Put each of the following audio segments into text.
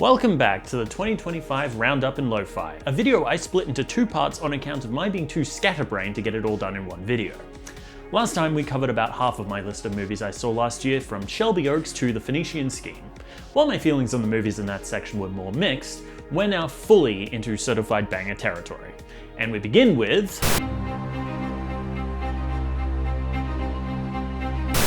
Welcome back to the 2025 Roundup in Lo-Fi, a video I split into two parts on account of my being too scatterbrained to get it all done in one video. Last time we covered about half of my list of movies I saw last year, from Shelby Oaks to The Phoenician Scheme. While my feelings on the movies in that section were more mixed, we're now fully into certified banger territory. And we begin with...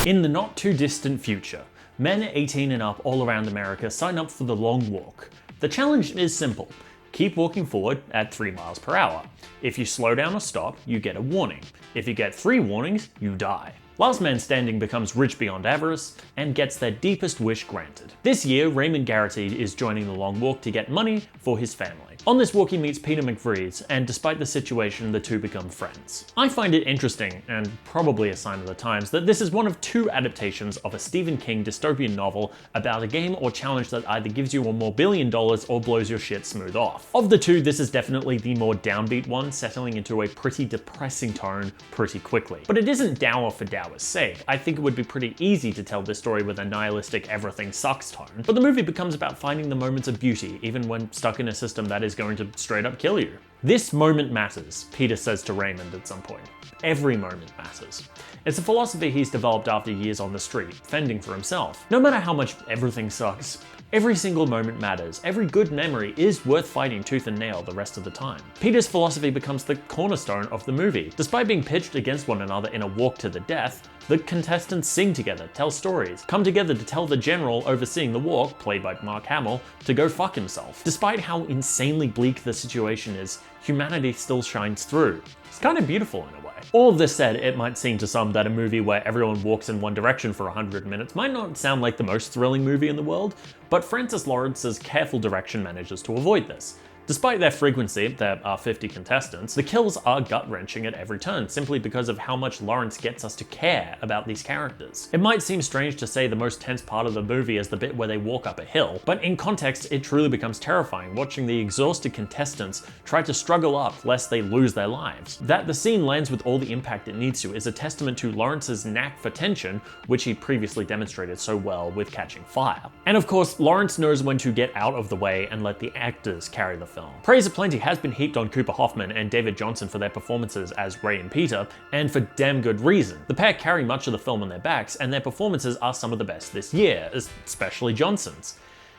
In the not too distant future, men 18 and up all around America sign up for the long walk. The challenge is simple. Keep walking forward at 3 miles per hour. If you slow down or stop, you get a warning. If you get 3 warnings, you die. Last man standing becomes rich beyond avarice and gets their deepest wish granted. This year, Raymond Garrity is joining the long walk to get money for his family. On this walk he meets Peter McVrees, and despite the situation, the two become friends. I find it interesting, and probably a sign of the times, that this is one of 2 adaptations of a Stephen King dystopian novel about a game or challenge that either gives you a more $1 billion or blows your shit smooth off. Of the 2, this is definitely the more downbeat one, settling into a pretty depressing tone pretty quickly. But it isn't dour for dour's sake. I think it would be pretty easy to tell this story with a nihilistic everything sucks tone, but the movie becomes about finding the moments of beauty, even when stuck in a system that is going to straight up kill you. This moment matters, Peter says to Raymond at some point. Every moment matters. It's a philosophy he's developed after years on the street, fending for himself. No matter how much everything sucks, every single moment matters. Every good memory is worth fighting tooth and nail the rest of the time. Peter's philosophy becomes the cornerstone of the movie. Despite being pitched against one another in a walk to the death, the contestants sing together, tell stories, come together to tell the general overseeing the walk, played by Mark Hamill, to go fuck himself. Despite how insanely bleak the situation is, humanity still shines through. It's kind of beautiful in a way. All of this said, it might seem to some that a movie where everyone walks in one direction for 100 minutes might not sound like the most thrilling movie in the world, but Francis Lawrence's careful direction manages to avoid this. Despite their frequency, there are 50 contestants, the kills are gut-wrenching at every turn, simply because of how much Lawrence gets us to care about these characters. It might seem strange to say the most tense part of the movie is the bit where they walk up a hill, but in context it truly becomes terrifying watching the exhausted contestants try to struggle up lest they lose their lives. That the scene lands with all the impact it needs to is a testament to Lawrence's knack for tension, which he previously demonstrated so well with Catching Fire. And of course, Lawrence knows when to get out of the way and let the actors carry the film. Praise aplenty has been heaped on Cooper Hoffman and David Johnson for their performances as Ray and Peter, and for damn good reason. The pair carry much of the film on their backs, and their performances are some of the best this year, especially Johnson's.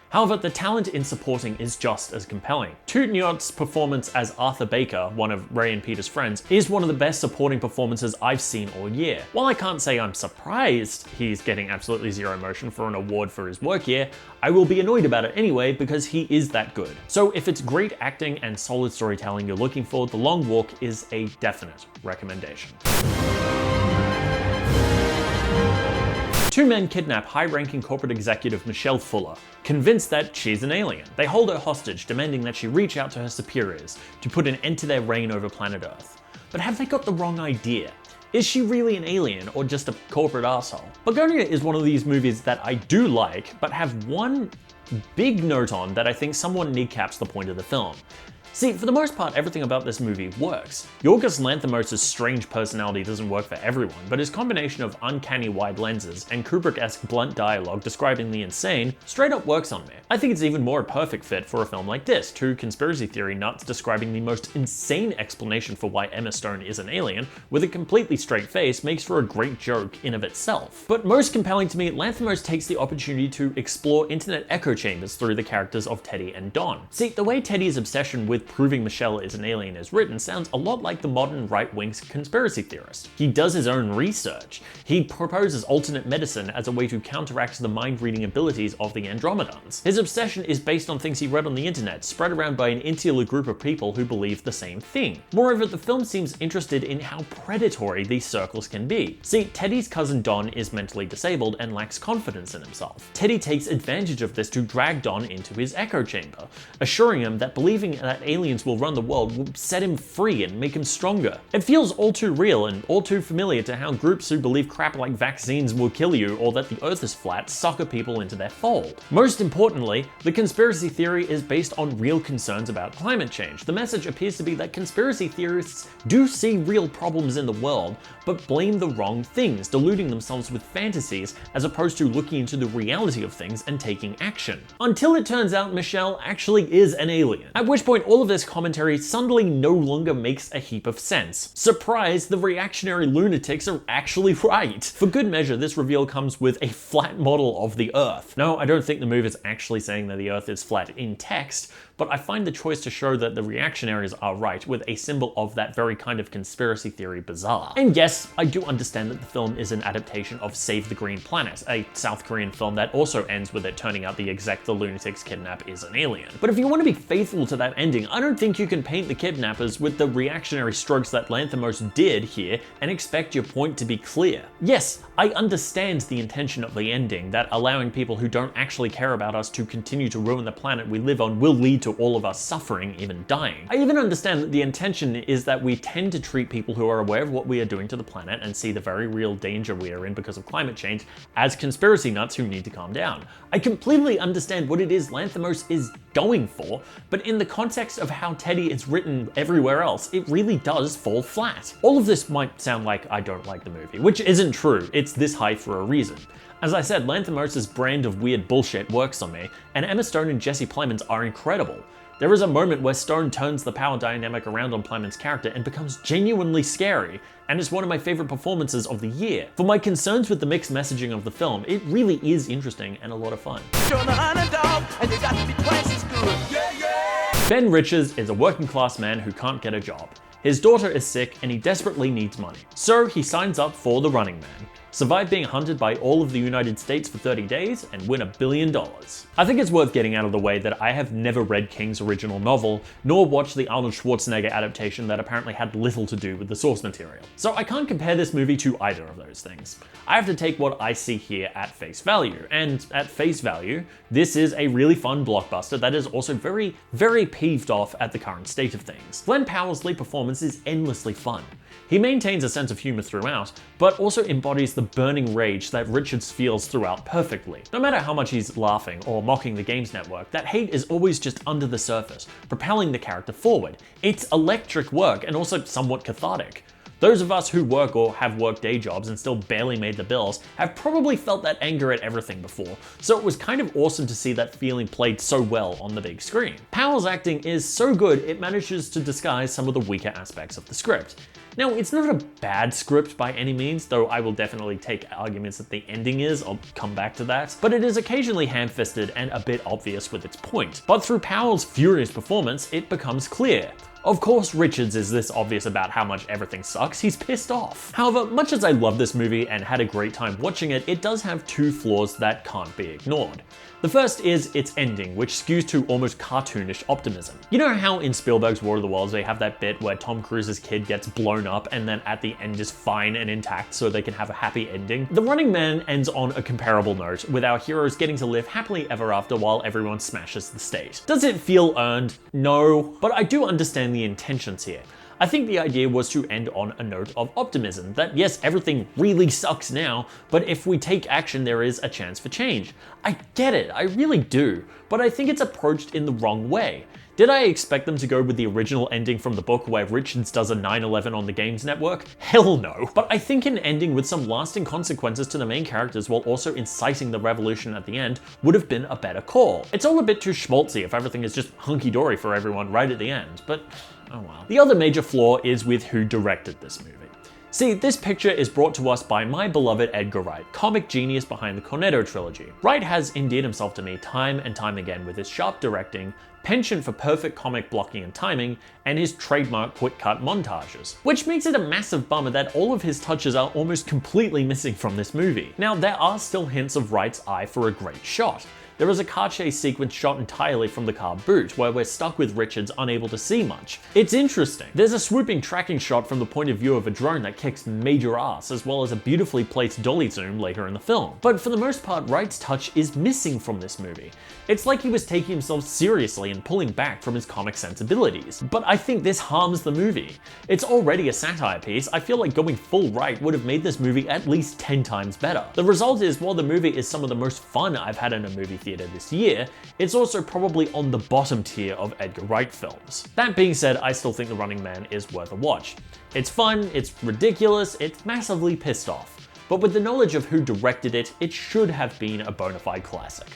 However, the talent in supporting is just as compelling. Tootniot's performance as Arthur Baker, one of Ray and Peter's friends, is one of the best supporting performances I've seen all year. While I can't say I'm surprised he's getting absolutely zero emotion for an award for his work here, I will be annoyed about it anyway because he is that good. So if it's great acting and solid storytelling you're looking for, The Long Walk is a definite recommendation. 2 men kidnap high-ranking corporate executive Michelle Fuller, convinced that she's an alien. They hold her hostage, demanding that she reach out to her superiors to put an end to their reign over planet Earth. But have they got the wrong idea? Is she really an alien or just a corporate asshole? Bugonia is one of these movies that I do like, but have one big note on that I think somewhat kneecaps the point of the film. See, for the most part, everything about this movie works. Yorgos Lanthimos' strange personality doesn't work for everyone, but his combination of uncanny wide lenses and Kubrick-esque blunt dialogue describing the insane straight up works on me. I think it's even more a perfect fit for a film like this, 2 conspiracy theory nuts describing the most insane explanation for why Emma Stone is an alien, with a completely straight face, makes for a great joke in of itself. But most compelling to me, Lanthimos takes the opportunity to explore internet echo chambers through the characters of Teddy and Don. See, the way Teddy's obsession with proving Michelle is an alien is written sounds a lot like the modern right-wing conspiracy theorist. He does his own research. He proposes alternate medicine as a way to counteract the mind-reading abilities of the Andromedans. His obsession is based on things he read on the internet, spread around by an insular group of people who believe the same thing. Moreover, the film seems interested in how predatory these circles can be. See, Teddy's cousin Don is mentally disabled and lacks confidence in himself. Teddy takes advantage of this to drag Don into his echo chamber, assuring him that believing that aliens will run the world will set him free and make him stronger. It feels all too real and all too familiar to how groups who believe crap like vaccines will kill you or that the earth is flat sucker people into their fold. Most importantly, the conspiracy theory is based on real concerns about climate change. The message appears to be that conspiracy theorists do see real problems in the world, but blame the wrong things, deluding themselves with fantasies as opposed to looking into the reality of things and taking action. Until it turns out Michelle actually is an alien. At which point all of this commentary suddenly no longer makes a heap of sense. Surprise, the reactionary lunatics are actually right. For good measure, this reveal comes with a flat model of the Earth. No, I don't think the movie is actually saying that the Earth is flat in text, but I find the choice to show that the reactionaries are right with a symbol of that very kind of conspiracy theory bizarre. And yes, I do understand that the film is an adaptation of Save the Green Planet, a South Korean film that also ends with it turning out the exec the lunatics kidnap is an alien. But if you want to be faithful to that ending, I don't think you can paint the kidnappers with the reactionary strokes that Lanthimos did here and expect your point to be clear. Yes, I understand the intention of the ending, that allowing people who don't actually care about us to continue to ruin the planet we live on will lead to all of us suffering, even dying. I even understand that the intention is that we tend to treat people who are aware of what we are doing to the planet and see the very real danger we are in because of climate change as conspiracy nuts who need to calm down. I completely understand what it is Lanthimos is going for, but in the context of how Teddy is written everywhere else, it really does fall flat. All of this might sound like I don't like the movie, which isn't true. It's this high for a reason. As I said, Lanthimos' brand of weird bullshit works on me, and Emma Stone and Jesse Plemons are incredible. There is a moment where Stone turns the power dynamic around on Plemons' character and becomes genuinely scary, and it's one of my favorite performances of the year. For my concerns with the mixed messaging of the film, it really is interesting and a lot of fun. Ben Richards is a working class man who can't get a job. His daughter is sick and he desperately needs money. So he signs up for the Running Man, survive being hunted by all of the United States for 30 days, and win $1 billion. I think it's worth getting out of the way that I have never read King's original novel, nor watched the Arnold Schwarzenegger adaptation that apparently had little to do with the source material. So I can't compare this movie to either of those things. I have to take what I see here at face value, and at face value, this is a really fun blockbuster that is also very, very peeved off at the current state of things. Glenn Powell's lead performance is endlessly fun. He maintains a sense of humor throughout, but also embodies the burning rage that Richards feels throughout perfectly. No matter how much he's laughing or mocking the Games Network, that hate is always just under the surface, propelling the character forward. It's electric work and also somewhat cathartic. Those of us who work or have worked day jobs and still barely made the bills have probably felt that anger at everything before, so it was kind of awesome to see that feeling played so well on the big screen. Powell's acting is so good it manages to disguise some of the weaker aspects of the script. Now, it's not a bad script by any means, though I will definitely take arguments that the ending is, I'll come back to that, but it is occasionally ham-fisted and a bit obvious with its point. But through Powell's furious performance, it becomes clear. Of course Richards is this obvious about how much everything sucks, he's pissed off. However, much as I love this movie and had a great time watching it, it does have two flaws that can't be ignored. The first is its ending, which skews to almost cartoonish optimism. You know how in Spielberg's War of the Worlds they have that bit where Tom Cruise's kid gets blown up and then at the end is fine and intact so they can have a happy ending? The Running Man ends on a comparable note, with our heroes getting to live happily ever after while everyone smashes the state. Does it feel earned? No, but I do understand the intentions here. I think the idea was to end on a note of optimism, that yes, everything really sucks now, but if we take action there is a chance for change. I get it, I really do, but I think it's approached in the wrong way. Did I expect them to go with the original ending from the book where Richards does a 9/11 on the Games Network? Hell no. But I think an ending with some lasting consequences to the main characters while also inciting the revolution at the end would have been a better call. It's all a bit too schmaltzy if everything is just hunky-dory for everyone right at the end, but oh well. The other major flaw is with who directed this movie. See, this picture is brought to us by my beloved Edgar Wright, comic genius behind the Cornetto trilogy. Wright has endeared himself to me time and time again with his sharp directing, penchant for perfect comic blocking and timing, and his trademark quick-cut montages. Which makes it a massive bummer that all of his touches are almost completely missing from this movie. Now, there are still hints of Wright's eye for a great shot. There is a car chase sequence shot entirely from the car boot, where we're stuck with Richards unable to see much. It's interesting. There's a swooping tracking shot from the point of view of a drone that kicks major ass, as well as a beautifully placed dolly zoom later in the film. But for the most part, Wright's touch is missing from this movie. It's like he was taking himself seriously and pulling back from his comic sensibilities. But I think this harms the movie. It's already a satire piece. I feel like going full Wright would have made this movie at least 10 times better. The result is, while the movie is some of the most fun I've had in a movie theater this year, it's also probably on the bottom tier of Edgar Wright films. That being said, I still think The Running Man is worth a watch. It's fun, it's ridiculous, it's massively pissed off. But with the knowledge of who directed it, it should have been a bona fide classic.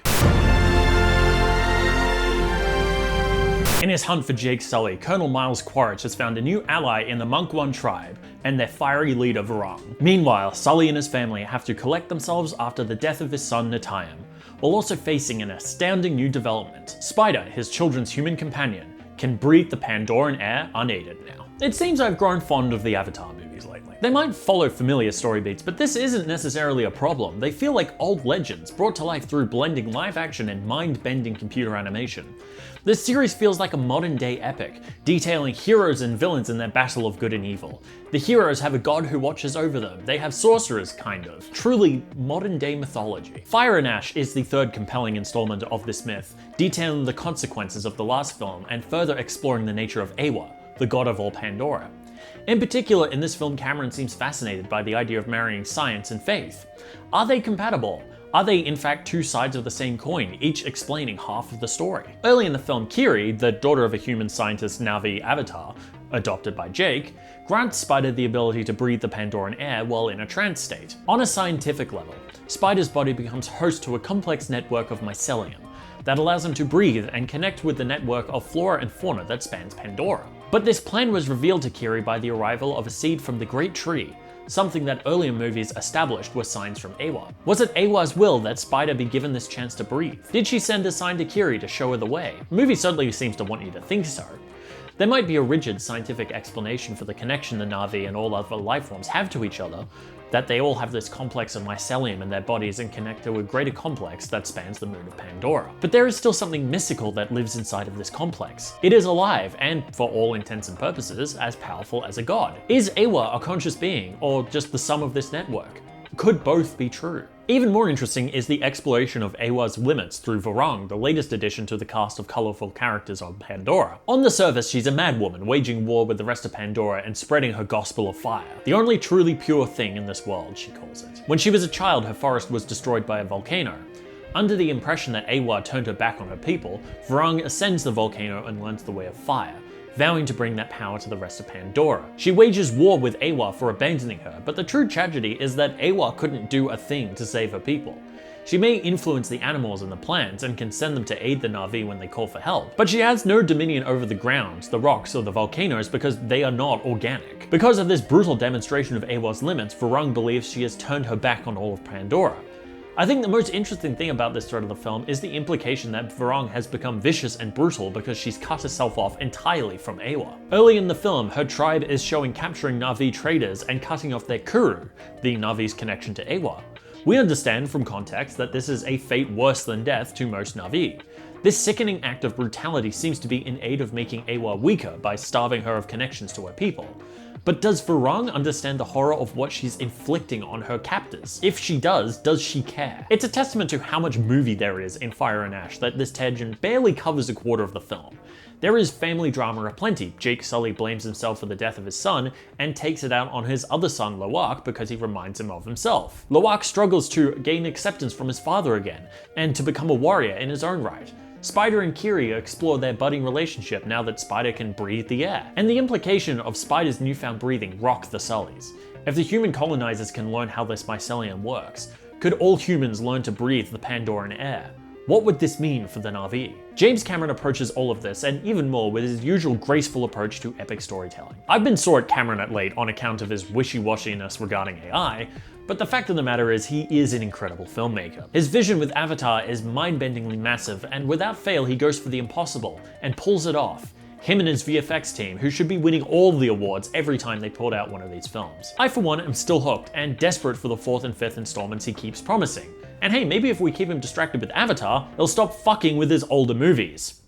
In his hunt for Jake Sully, Colonel Miles Quaritch has found a new ally in the Monk One tribe and their fiery leader Varung. Meanwhile, Sully and his family have to collect themselves after the death of his son Natayam, while also facing an astounding new development. Spider, his children's human companion, can breathe the Pandoran air unaided now. It seems I've grown fond of the Avatar movies lately. They might follow familiar story beats, but this isn't necessarily a problem. They feel like old legends, brought to life through blending live action and mind-bending computer animation. This series feels like a modern-day epic, detailing heroes and villains in their battle of good and evil. The heroes have a god who watches over them. They have sorcerers, kind of. Truly modern-day mythology. Fire and Ash is the third compelling installment of this myth, detailing the consequences of the last film and further exploring the nature of Awa, the god of all Pandora. In particular, in this film, Cameron seems fascinated by the idea of marrying science and faith. Are they compatible? Are they in fact two sides of the same coin, each explaining half of the story? Early in the film, Kiri, the daughter of a human scientist Na'vi avatar, adopted by Jake, grants Spider the ability to breathe the Pandoran air while in a trance state. On a scientific level, Spider's body becomes host to a complex network of mycelium that allows him to breathe and connect with the network of flora and fauna that spans Pandora. But this plan was revealed to Kiri by the arrival of a seed from the Great Tree, something that earlier movies established were signs from Awa. Was it Awa's will that Spider be given this chance to breathe? Did she send a sign to Kiri to show her the way? The movie certainly seems to want you to think so. There might be a rigid scientific explanation for the connection the Na'vi and all other lifeforms have to each other, that they all have this complex of mycelium in their bodies and connect to a greater complex that spans the moon of Pandora. But there is still something mystical that lives inside of this complex. It is alive and, for all intents and purposes, as powerful as a god. Is Awa a conscious being, or just the sum of this network? Could both be true? Even more interesting is the exploration of Awa's limits through Varung, the latest addition to the cast of colourful characters on Pandora. On the surface, she's a madwoman waging war with the rest of Pandora and spreading her gospel of fire. The only truly pure thing in this world, she calls it. When she was a child, her forest was destroyed by a volcano. Under the impression that Awa turned her back on her people, Varung ascends the volcano and learns the way of fire, vowing to bring that power to the rest of Pandora. She wages war with Awa for abandoning her, but the true tragedy is that Awa couldn't do a thing to save her people. She may influence the animals and the plants and can send them to aid the Na'vi when they call for help, but she has no dominion over the ground, the rocks, or the volcanoes because they are not organic. Because of this brutal demonstration of Awa's limits, Varung believes she has turned her back on all of Pandora. I think the most interesting thing about this thread of the film is the implication that Varung has become vicious and brutal because she's cut herself off entirely from Awa. Early in the film, her tribe is showing capturing Na'vi traders and cutting off their Kuru, the Na'vi's connection to Awa. We understand from context that this is a fate worse than death to most Na'vi. This sickening act of brutality seems to be in aid of making Awa weaker by starving her of connections to her people. But does Varung understand the horror of what she's inflicting on her captors? If she does she care? It's a testament to how much movie there is in Fire and Ash that this tangent barely covers a quarter of the film. There is family drama aplenty. Jake Sully blames himself for the death of his son and takes it out on his other son Loak because he reminds him of himself. Loak struggles to gain acceptance from his father again and to become a warrior in his own right. Spider and Kiri explore their budding relationship now that Spider can breathe the air. And the implication of Spider's newfound breathing rock the Sullys. If the human colonizers can learn how this mycelium works, could all humans learn to breathe the Pandoran air? What would this mean for the Na'vi? James Cameron approaches all of this and even more with his usual graceful approach to epic storytelling. I've been sore at Cameron at late on account of his wishy-washiness regarding AI, but the fact of the matter is he is an incredible filmmaker. His vision with Avatar is mind-bendingly massive, and without fail he goes for the impossible and pulls it off. Him and his VFX team, who should be winning all the awards every time they put out one of these films. I for one am still hooked and desperate for the 4th and 5th installments he keeps promising. And hey, maybe if we keep him distracted with Avatar, he'll stop fucking with his older movies.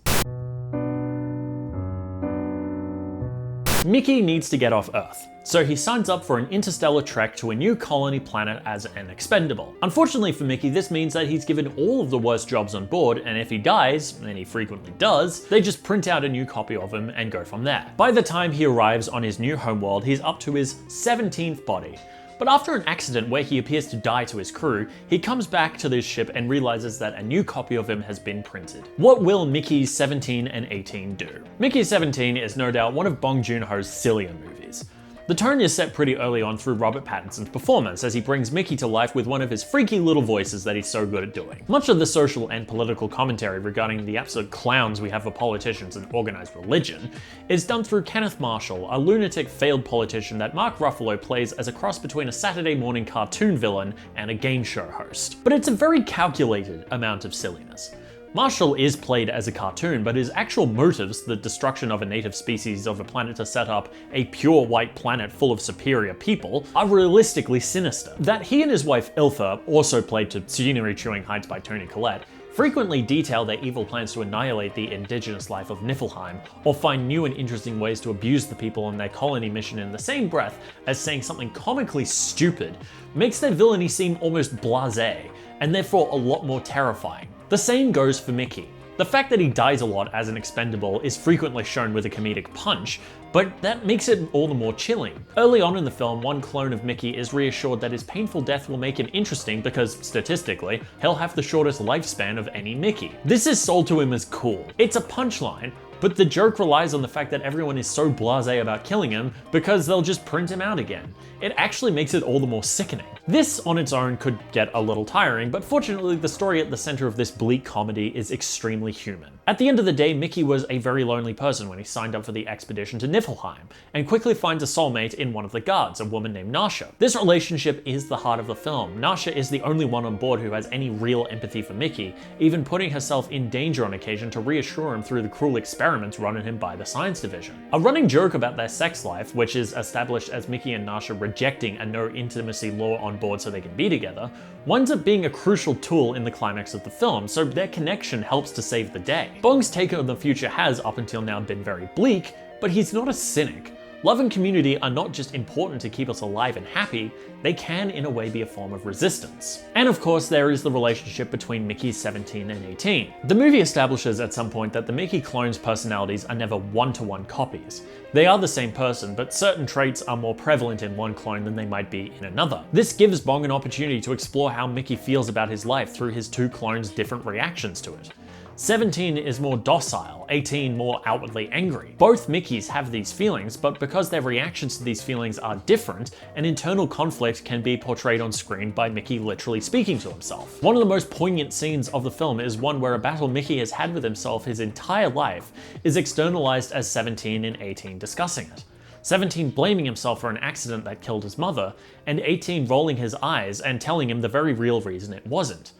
Mickey needs to get off Earth, so he signs up for an interstellar trek to a new colony planet as an expendable. Unfortunately for Mickey, this means that he's given all of the worst jobs on board, and if he dies, and he frequently does, they just print out a new copy of him and go from there. By the time he arrives on his new homeworld, he's up to his 17th body. But after an accident where he appears to die to his crew, he comes back to this ship and realizes that a new copy of him has been printed. What will Mickey's 17 and 18 do? Mickey's 17 is no doubt one of Bong Joon-ho's sillier movies. The tone is set pretty early on through Robert Pattinson's performance as he brings Mickey to life with one of his freaky little voices that he's so good at doing. Much of the social and political commentary regarding the absolute clowns we have for politicians and organized religion is done through Kenneth Marshall, a lunatic failed politician that Mark Ruffalo plays as a cross between a Saturday morning cartoon villain and a game show host. But it's a very calculated amount of silliness. Marshall is played as a cartoon, but his actual motives, the destruction of a native species of a planet to set up a pure white planet full of superior people, are realistically sinister. That he and his wife Iltha, also played to scenery chewing heights by Toni Collette, frequently detail their evil plans to annihilate the indigenous life of Niflheim, or find new and interesting ways to abuse the people on their colony mission in the same breath as saying something comically stupid, makes their villainy seem almost blasé, and therefore a lot more terrifying. The same goes for Mickey. The fact that he dies a lot as an expendable is frequently shown with a comedic punch, but that makes it all the more chilling. Early on in the film, one clone of Mickey is reassured that his painful death will make him interesting because, statistically, he'll have the shortest lifespan of any Mickey. This is sold to him as cool. It's a punchline, but the joke relies on the fact that everyone is so blasé about killing him because they'll just print him out again. It actually makes it all the more sickening. This on its own could get a little tiring, but fortunately the story at the center of this bleak comedy is extremely human. At the end of the day, Mickey was a very lonely person when he signed up for the expedition to Niflheim, and quickly finds a soulmate in one of the guards, a woman named Nasha. This relationship is the heart of the film. Nasha is the only one on board who has any real empathy for Mickey, even putting herself in danger on occasion to reassure him through the cruel experiments run on him by the science division. A running joke about their sex life, which is established as Mickey and Nasha rejecting a no intimacy law on board so they can be together, winds up being a crucial tool in the climax of the film, so their connection helps to save the day. Bong's take on the future has up until now been very bleak, but he's not a cynic. Love and community are not just important to keep us alive and happy, they can in a way be a form of resistance. And of course there is the relationship between Mickey's 17 and 18. The movie establishes at some point that the Mickey clone's personalities are never one-to-one copies. They are the same person, but certain traits are more prevalent in one clone than they might be in another. This gives Bong an opportunity to explore how Mickey feels about his life through his two clones' different reactions to it. 17 is more docile, 18 more outwardly angry. Both Mickeys have these feelings, but because their reactions to these feelings are different, an internal conflict can be portrayed on screen by Mickey literally speaking to himself. One of the most poignant scenes of the film is one where a battle Mickey has had with himself his entire life is externalized as 17 and 18 discussing it. 17 blaming himself for an accident that killed his mother, and 18 rolling his eyes and telling him the very real reason it wasn't.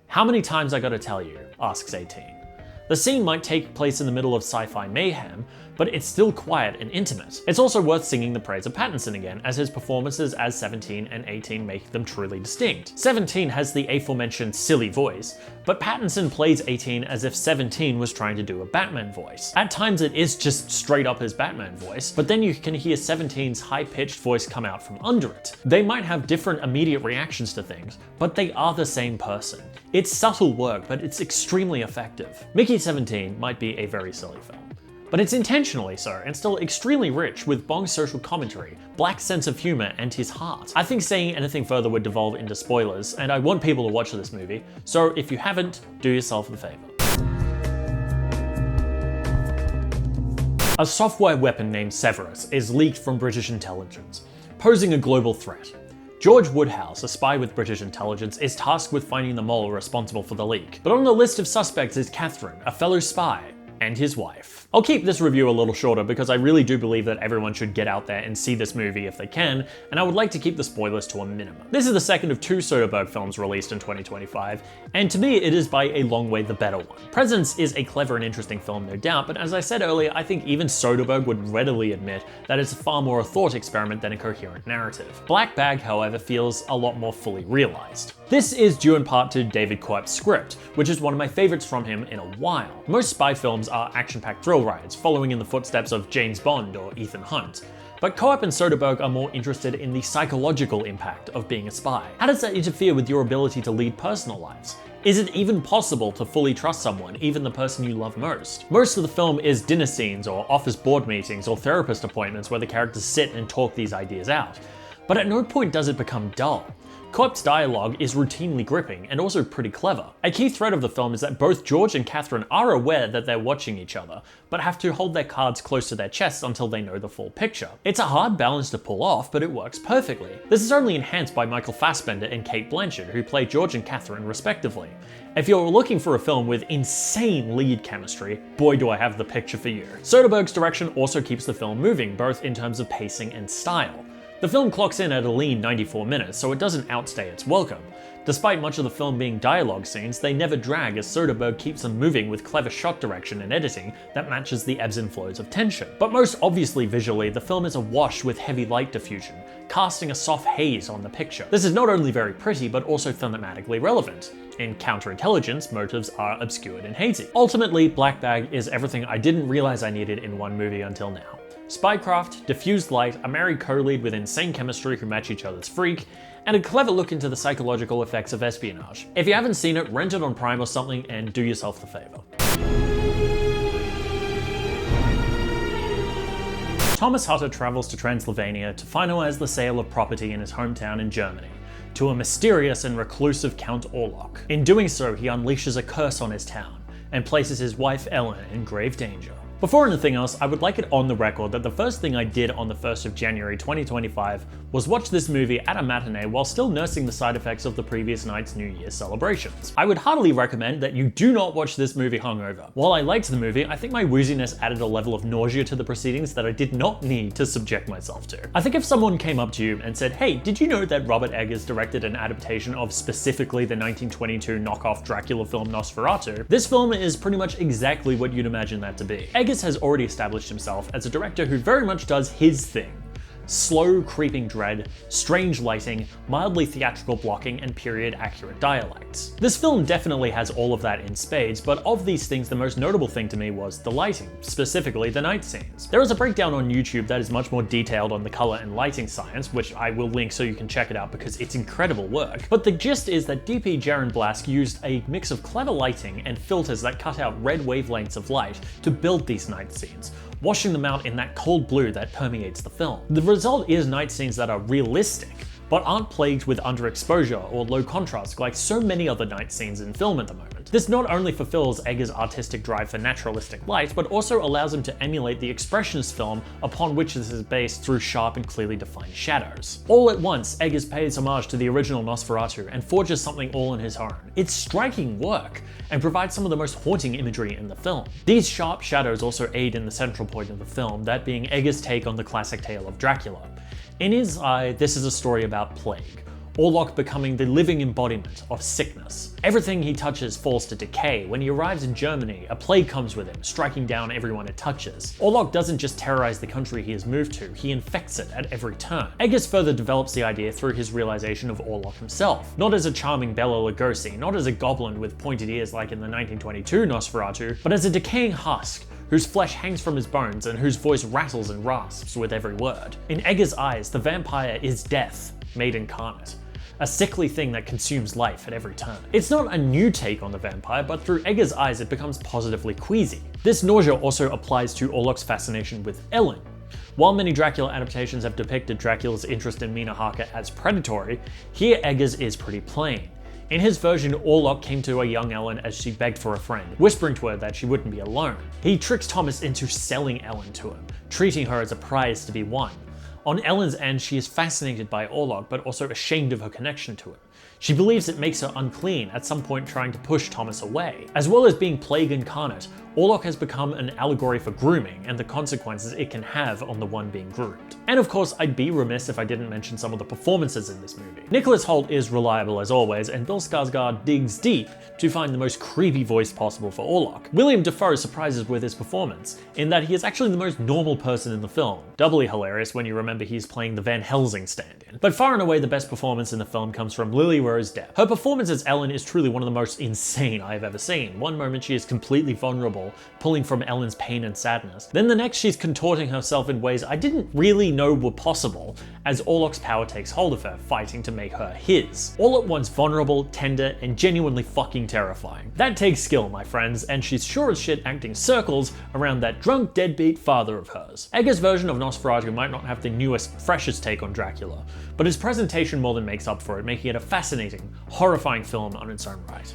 "How many times I gotta tell you?" asks 18. The scene might take place in the middle of sci-fi mayhem, but it's still quiet and intimate. It's also worth singing the praise of Pattinson again, as his performances as 17 and 18 make them truly distinct. 17 has the aforementioned silly voice, but Pattinson plays 18 as if 17 was trying to do a Batman voice. At times it is just straight up his Batman voice, but then you can hear 17's high-pitched voice come out from under it. They might have different immediate reactions to things, but they are the same person. It's subtle work, but it's extremely effective. Mickey 17 might be a very silly film, but it's intentionally so, and still extremely rich with Bong's social commentary, black sense of humor, and his heart. I think saying anything further would devolve into spoilers, and I want people to watch this movie, so if you haven't, do yourself a favor. A software weapon named Severus is leaked from British intelligence, posing a global threat. George Woodhouse, a spy with British intelligence, is tasked with finding the mole responsible for the leak. But on the list of suspects is Catherine, a fellow spy, and his wife. I'll keep this review a little shorter because I really do believe that everyone should get out there and see this movie if they can, and I would like to keep the spoilers to a minimum. This is the second of two Soderbergh films released in 2025, and to me it is by a long way the better one. Presence is a clever and interesting film, no doubt, but as I said earlier, I think even Soderbergh would readily admit that it's far more a thought experiment than a coherent narrative. Black Bag, however, feels a lot more fully realized. This is due in part to David Koep's script, which is one of my favorites from him in a while. Most spy films are action-packed thrill rides, following in the footsteps of James Bond or Ethan Hunt. But Koep and Soderbergh are more interested in the psychological impact of being a spy. How does that interfere with your ability to lead personal lives? Is it even possible to fully trust someone, even the person you love most? Most of the film is dinner scenes or office board meetings or therapist appointments where the characters sit and talk these ideas out. But at no point does it become dull. Koep's dialogue is routinely gripping and also pretty clever. A key thread of the film is that both George and Catherine are aware that they're watching each other, but have to hold their cards close to their chests until they know the full picture. It's a hard balance to pull off, but it works perfectly. This is only enhanced by Michael Fassbender and Cate Blanchett, who play George and Catherine respectively. If you're looking for a film with insane lead chemistry, boy do I have the picture for you. Soderbergh's direction also keeps the film moving, both in terms of pacing and style. The film clocks in at a lean 94 minutes, so it doesn't outstay its welcome. Despite much of the film being dialogue scenes, they never drag as Soderbergh keeps them moving with clever shot direction and editing that matches the ebbs and flows of tension. But most obviously visually, the film is awash with heavy light diffusion, casting a soft haze on the picture. This is not only very pretty, but also thematically relevant. In counterintelligence, motives are obscured and hazy. Ultimately, Black Bag is everything I didn't realize I needed in one movie until now. Spycraft, diffused light, a married co-lead with insane chemistry who match each other's freak, and a clever look into the psychological effects of espionage. If you haven't seen it, rent it on Prime or something and do yourself the favor. Thomas Hutter travels to Transylvania to finalize the sale of property in his hometown in Germany to a mysterious and reclusive Count Orlok. In doing so, he unleashes a curse on his town and places his wife Ellen in grave danger. Before anything else, I would like it on the record that the first thing I did on the 1st of January 2025 was watch this movie at a matinee while still nursing the side effects of the previous night's New Year's celebrations. I would heartily recommend that you do not watch this movie hungover. While I liked the movie, I think my wooziness added a level of nausea to the proceedings that I did not need to subject myself to. I think if someone came up to you and said, hey, did you know that Robert Eggers directed an adaptation of specifically the 1922 knockoff Dracula film Nosferatu, this film is pretty much exactly what you'd imagine that to be. Eggers has already established himself as a director who very much does his thing. Slow, creeping dread, strange lighting, mildly theatrical blocking, and period-accurate dialects. This film definitely has all of that in spades, but of these things, the most notable thing to me was the lighting, specifically the night scenes. There is a breakdown on YouTube that is much more detailed on the color and lighting science, which I will link so you can check it out because it's incredible work. But the gist is that DP Jaron Blask used a mix of clever lighting and filters that cut out red wavelengths of light to build these night scenes, washing them out in that cold blue that permeates the film. The result is night scenes that are realistic, but aren't plagued with underexposure or low contrast like so many other night scenes in film at the moment. This not only fulfills Eggers' artistic drive for naturalistic light, but also allows him to emulate the expressionist film upon which this is based through sharp and clearly defined shadows. All at once, Eggers pays homage to the original Nosferatu and forges something all on his own. It's striking work, and provides some of the most haunting imagery in the film. These sharp shadows also aid in the central point of the film, that being Eggers' take on the classic tale of Dracula. In his eye, this is a story about plague, Orlok becoming the living embodiment of sickness. Everything he touches falls to decay. When he arrives in Germany, a plague comes with him, striking down everyone it touches. Orlok doesn't just terrorize the country he has moved to, he infects it at every turn. Eggers further develops the idea through his realization of Orlok himself. Not as a charming Bela Lugosi, not as a goblin with pointed ears like in the 1922 Nosferatu, but as a decaying husk whose flesh hangs from his bones and whose voice rattles and rasps with every word. In Eggers' eyes, the vampire is death made incarnate, a sickly thing that consumes life at every turn. It's not a new take on the vampire, but through Eggers' eyes it becomes positively queasy. This nausea also applies to Orlok's fascination with Ellen. While many Dracula adaptations have depicted Dracula's interest in Mina Harker as predatory, here Eggers is pretty plain. In his version, Orlok came to a young Ellen as she begged for a friend, whispering to her that she wouldn't be alone. He tricks Thomas into selling Ellen to him, treating her as a prize to be won. On Ellen's end, she is fascinated by Orlok, but also ashamed of her connection to him. She believes it makes her unclean, at some point trying to push Thomas away. As well as being plague incarnate, Orlok has become an allegory for grooming and the consequences it can have on the one being groomed. And of course, I'd be remiss if I didn't mention some of the performances in this movie. Nicholas Hoult is reliable as always, and Bill Skarsgård digs deep to find the most creepy voice possible for Orlok. William Dafoe surprises with his performance, in that he is actually the most normal person in the film. Doubly hilarious when you remember he's playing the Van Helsing stand-in. But far and away the best performance in the film comes from Lily Rose Depp. Her performance as Ellen is truly one of the most insane I have ever seen. One moment she is completely vulnerable, pulling from Ellen's pain and sadness. Then the next she's contorting herself in ways I didn't really know were possible, as Orlok's power takes hold of her, fighting to make her his. All at once vulnerable, tender, and genuinely fucking terrifying. That takes skill, my friends, and she's sure as shit acting circles around that drunk deadbeat father of hers. Egger's version of Nosferatu might not have the newest, freshest take on Dracula, but his presentation more than makes up for it, making it a fascinating, horrifying film on its own right.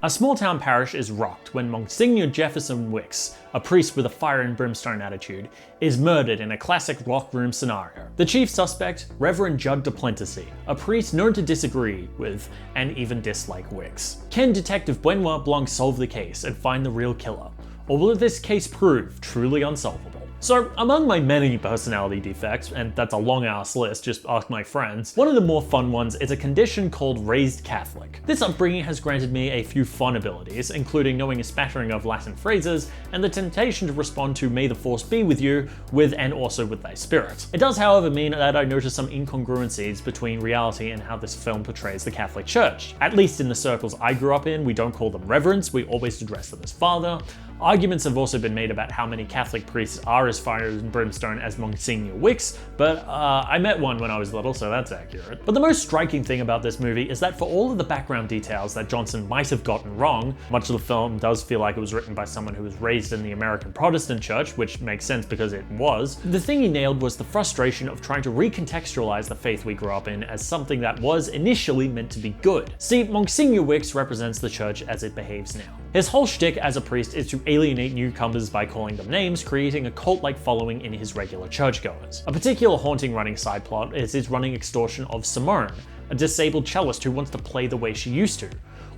A small-town parish is rocked when Monsignor Jefferson Wicks, a priest with a fire and brimstone attitude, is murdered in a classic lock room scenario. The chief suspect, Reverend Judd Duplessis, a priest known to disagree with and even dislike Wicks. Can Detective Benoit Blanc solve the case and find the real killer? Or will this case prove truly unsolvable? So, among my many personality defects, and that's a long ass list, just ask my friends, one of the more fun ones is a condition called raised Catholic. This upbringing has granted me a few fun abilities, including knowing a spattering of Latin phrases, and the temptation to respond to "May the Force be with you" with "and also with thy spirit." It does, however, mean that I notice some incongruencies between reality and how this film portrays the Catholic Church. At least in the circles I grew up in, we don't call them reverends, we always address them as father. Arguments have also been made about how many Catholic priests are as fire and brimstone as Monsignor Wicks, but I met one when I was little, so that's accurate. But the most striking thing about this movie is that for all of the background details that Johnson might have gotten wrong, much of the film does feel like it was written by someone who was raised in the American Protestant church, which makes sense because it was, the thing he nailed was the frustration of trying to recontextualize the faith we grew up in as something that was initially meant to be good. See, Monsignor Wicks represents the church as it behaves now. His whole shtick as a priest is to alienate newcomers by calling them names, creating a cult-like following in his regular churchgoers. A particular haunting running side plot is his running extortion of Simone, a disabled cellist who wants to play the way she used to.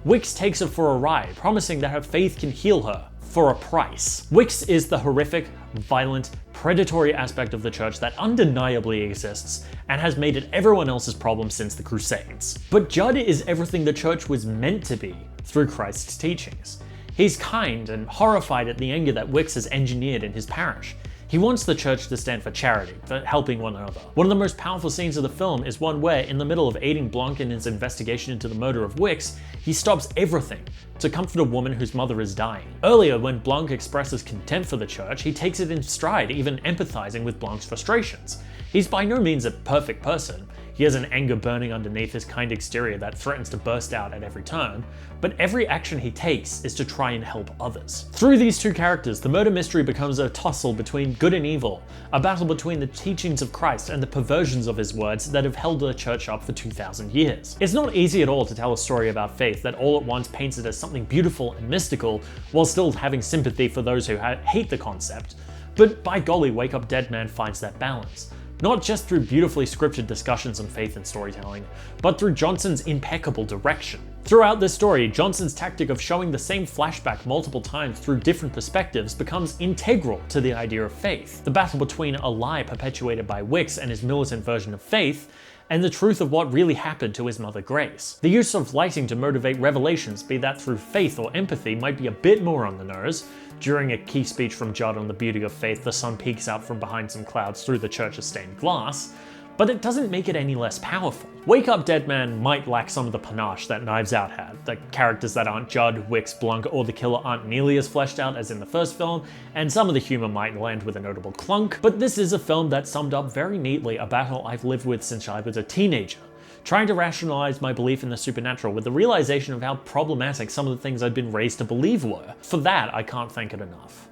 Wicks takes her for a ride, promising that her faith can heal her, for a price. Wicks is the horrific, violent, predatory aspect of the church that undeniably exists and has made it everyone else's problem since the Crusades. But Judd is everything the church was meant to be through Christ's teachings. He's kind and horrified at the anger that Wicks has engineered in his parish. He wants the church to stand for charity, for helping one another. One of the most powerful scenes of the film is one where, in the middle of aiding Blanc in his investigation into the murder of Wicks, he stops everything to comfort a woman whose mother is dying. Earlier, when Blanc expresses contempt for the church, he takes it in stride, even empathizing with Blanc's frustrations. He's by no means a perfect person. He has an anger burning underneath his kind exterior that threatens to burst out at every turn, but every action he takes is to try and help others. Through these two characters, the murder mystery becomes a tussle between good and evil, a battle between the teachings of Christ and the perversions of his words that have held the church up for 2,000 years. It's not easy at all to tell a story about faith that all at once paints it as something beautiful and mystical, while still having sympathy for those who hate the concept. But by golly, Wake Up Dead Man finds that balance. Not just through beautifully scripted discussions on faith and storytelling, but through Johnson's impeccable direction. Throughout this story, Johnson's tactic of showing the same flashback multiple times through different perspectives becomes integral to the idea of faith. The battle between a lie perpetuated by Wicks and his militant version of faith, and the truth of what really happened to his mother Grace. The use of lighting to motivate revelations, be that through faith or empathy, might be a bit more on the nose. During a key speech from Judd on the beauty of faith, the sun peeks out from behind some clouds through the church's stained glass, but it doesn't make it any less powerful. Wake Up Dead Man might lack some of the panache that Knives Out had. The characters that aren't Judd, Wicks, Blanc, or the killer aren't nearly as fleshed out as in the first film, and some of the humor might land with a notable clunk, but this is a film that summed up very neatly a battle I've lived with since I was a teenager, trying to rationalize my belief in the supernatural with the realization of how problematic some of the things I'd been raised to believe were. For that, I can't thank it enough.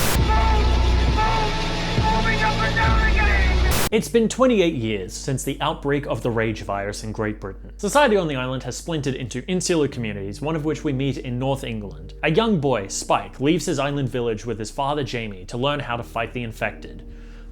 It's been 28 years since the outbreak of the rage virus in Great Britain. Society on the island has splintered into insular communities, one of which we meet in North England. A young boy, Spike, leaves his island village with his father Jamie to learn how to fight the infected.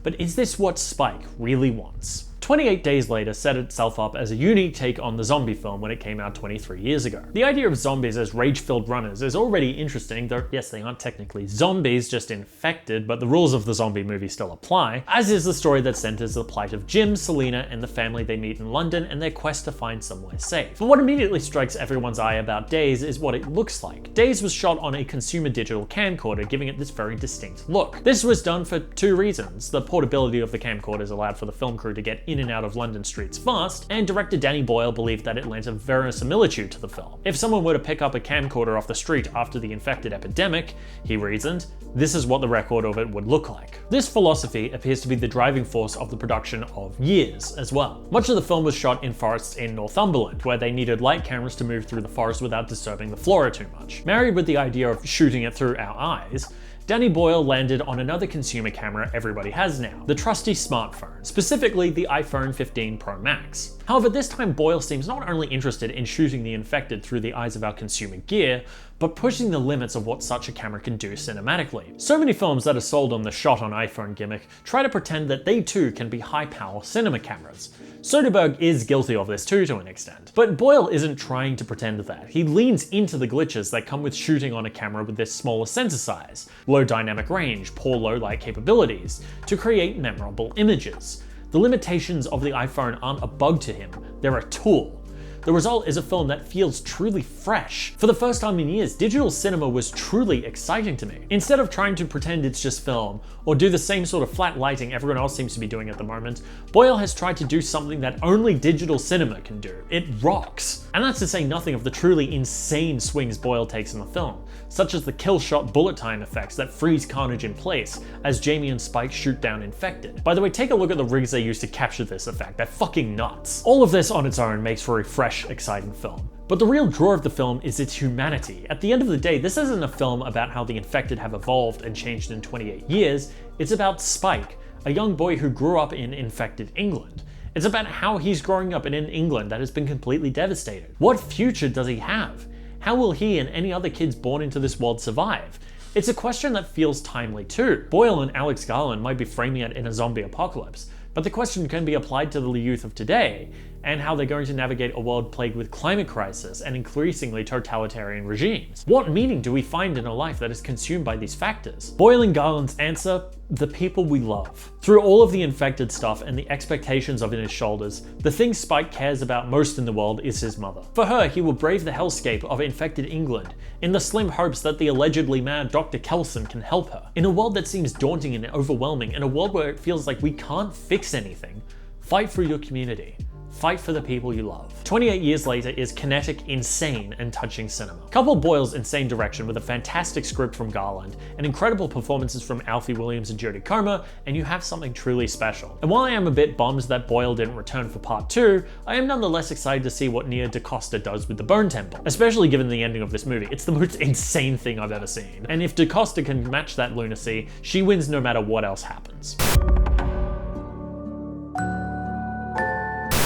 But is this what Spike really wants? 28 Days Later set itself up as a unique take on the zombie film when it came out 23 years ago. The idea of zombies as rage-filled runners is already interesting, though yes, they aren't technically zombies, just infected, but the rules of the zombie movie still apply, as is the story that centers the plight of Jim, Selena, and the family they meet in London and their quest to find somewhere safe. But what immediately strikes everyone's eye about Days is what it looks like. Days was shot on a consumer digital camcorder, giving it this very distinct look. This was done for two reasons. The portability of the camcorders allowed for the film crew to get in and out of London streets fast, and director Danny Boyle believed that it lent a verisimilitude to the film. If someone were to pick up a camcorder off the street after the infected epidemic, he reasoned, this is what the record of it would look like. This philosophy appears to be the driving force of the production of Years as well. Much of the film was shot in forests in Northumberland, where they needed light cameras to move through the forest without disturbing the flora too much. Married with the idea of shooting it through our eyes, Danny Boyle landed on another consumer camera everybody has now, the trusty smartphone, specifically the iPhone 15 Pro Max. However, this time Boyle seems not only interested in shooting the infected through the eyes of our consumer gear, but pushing the limits of what such a camera can do cinematically. So many films that are sold on the shot on iPhone gimmick try to pretend that they too can be high-power cinema cameras. Soderbergh is guilty of this too to an extent. But Boyle isn't trying to pretend that. He leans into the glitches that come with shooting on a camera with this smaller sensor size, low dynamic range, poor low light capabilities, to create memorable images. The limitations of the iPhone aren't a bug to him, they're a tool. The result is a film that feels truly fresh. For the first time in years, digital cinema was truly exciting to me. Instead of trying to pretend it's just film, or do the same sort of flat lighting everyone else seems to be doing at the moment, Boyle has tried to do something that only digital cinema can do. It rocks. And that's to say nothing of the truly insane swings Boyle takes in the film, such as the kill shot bullet time effects that freeze carnage in place as Jamie and Spike shoot down infected. By the way, take a look at the rigs they used to capture this effect. They're fucking nuts. All of this on its own makes for a fresh, exciting film. But the real draw of the film is its humanity. At the end of the day, this isn't a film about how the infected have evolved and changed in 28 years, it's about Spike, a young boy who grew up in infected England. It's about how he's growing up in an England that has been completely devastated. What future does he have? How will he and any other kids born into this world survive? It's a question that feels timely too. Boyle and Alex Garland might be framing it in a zombie apocalypse, but the question can be applied to the youth of today and how they're going to navigate a world plagued with climate crisis and increasingly totalitarian regimes. What meaning do we find in a life that is consumed by these factors? Boyle and Garland's answer: the people we love. Through all of the infected stuff and the expectations of it in his shoulders, the thing Spike cares about most in the world is his mother. For her, he will brave the hellscape of infected England in the slim hopes that the allegedly mad Dr. Kelson can help her. In a world that seems daunting and overwhelming, in a world where it feels like we can't fix anything, fight for your community. Fight for the people you love. 28 Years Later is kinetic, insane, and touching cinema. Couple Boyle's insane direction with a fantastic script from Garland and incredible performances from Alfie Williams and Jodie Comer, and you have something truly special. And while I am a bit bummed that Boyle didn't return for part 2, I am nonetheless excited to see what Nia DaCosta does with the Bone Temple, especially given the ending of this movie. It's the most insane thing I've ever seen. And if DaCosta can match that lunacy, she wins no matter what else happens.